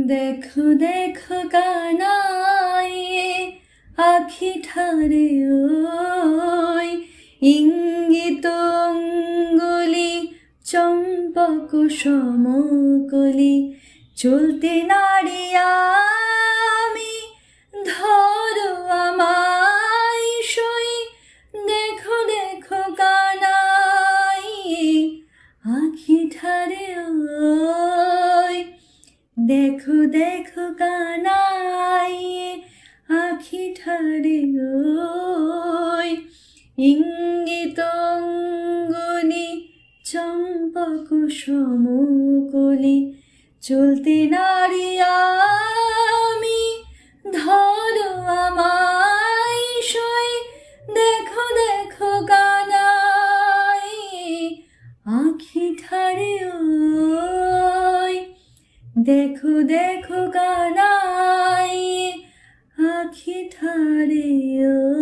দেখো দেখো কানাই আখি ঠারে ওই ইঙ্গিত অঙ্গুলি চম্পক সমকলি চলতে নাড়িয়া আমি ধরো আমায় সই দেখো দেখো কানাই আখি ঠারে ওই দেখো দেখো কানাই আখি ঠারে ওই ইঙ্গিত অঙ্গুলি চম্পক সমকলি চলতে নাড়িয়া আমি ধরো আমায় সই দেখো দেখো কানাই আখি ঠারে ওই দেখো দেখো কানাই আখি ঠারে ওই।